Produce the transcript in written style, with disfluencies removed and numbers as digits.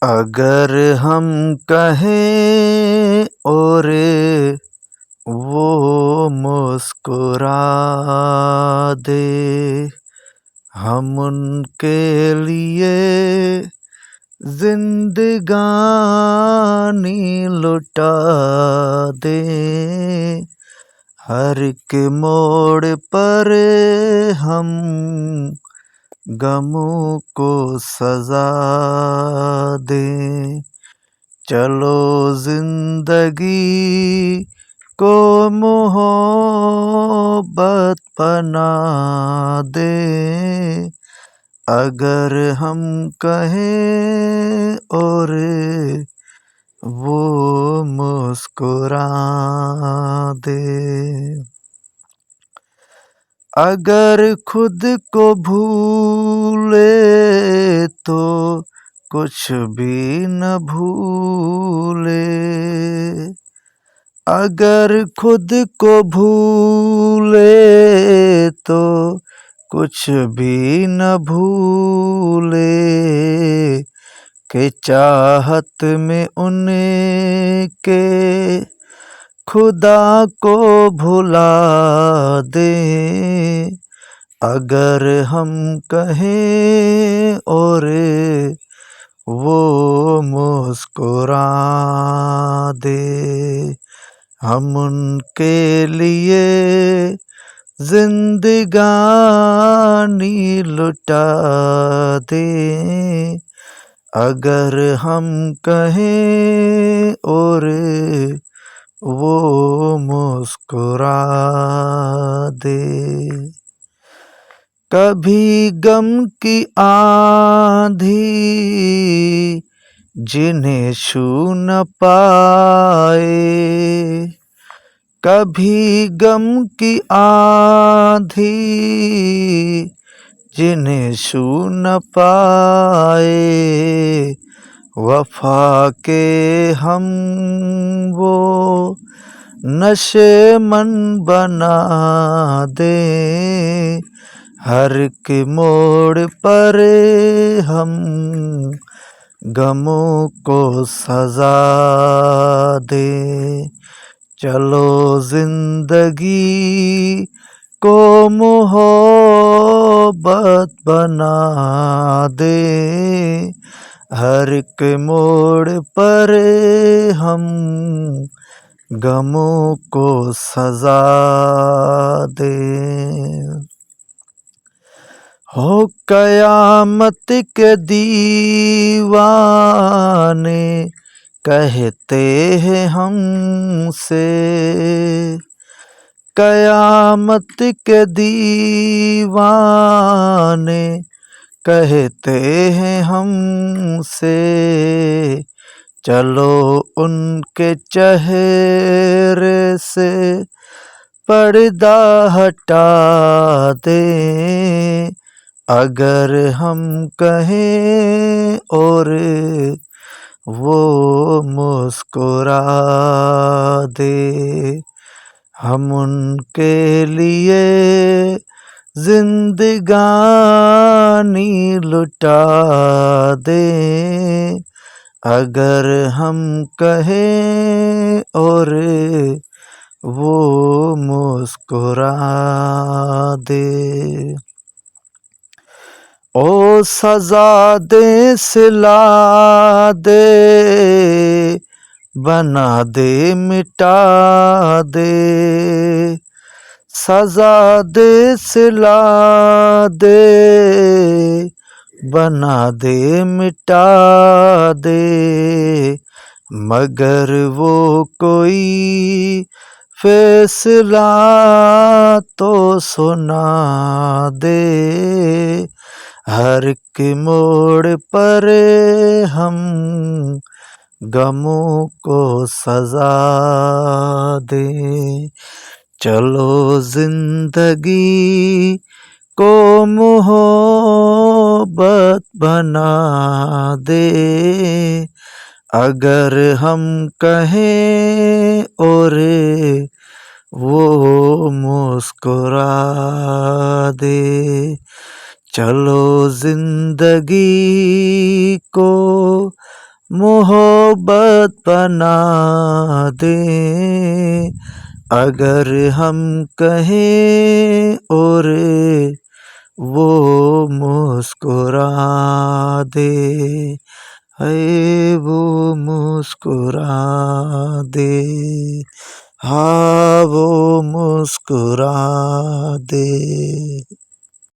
अगर हम कहें और वो मुस्कुरा दे, हम उनके लिए जिंदगानी लुटा दें। हर एक मोड़ पर हम गमों को सजा दें। चलो जिंदगी को मोहब्बत बना दें। अगर हम कहें और वो मुस्कुरा दे। अगर खुद को भूले तो कुछ भी न भूले। अगर खुद को भूले तो कुछ भी न भूले। के चाहत में उनके खुदा को भुला दे। अगर हम कहें और वो मुस्कुरा दे, हम उनके लिए जिंदगानी लुटा दे। अगर हम कहें और वो मुस्कुरा दे। कभी गम की आंधी जिन्हें छू न पाए। कभी गम की आंधी जिन्हें छू न पाए। वफा के हम वो नशेमन बना दे। हर एक मोड़ पर हम गमों को सजा दे। चलो जिंदगी को मोहब्बत बना दे। हर एक मोड़ पर हम गमों को सजा दे। हो कयामत के दीवाने कहते हैं हमसे। कयामत के दीवाने कहते हैं हमसे। चलो उनके चेहरे से पर्दा हटा दें। अगर हम कहें और वो मुस्कुरा दे, हम उनके लिए जिंदगानी लुटा दें। अगर हम कहें और वो मुस्कुरा दे। ओ सजा दे सिला दे, बना दे मिटा दे। सजा दे सिला दे, बना दे मिटा दे। मगर वो कोई फैसला तो सुना दे। हर एक मोड़ पर हम गमों को सजा दे। चलो जिंदगी को मोहब्बत बना दे। अगर हम कहें और वो मुस्कुरा दे। चलो जिंदगी को मोहब्बत बना दे। अगर हम कहें और वो मुस्कुरा दे, है वो मुस्कुरा दे, हाँ वो मुस्कुरा दे।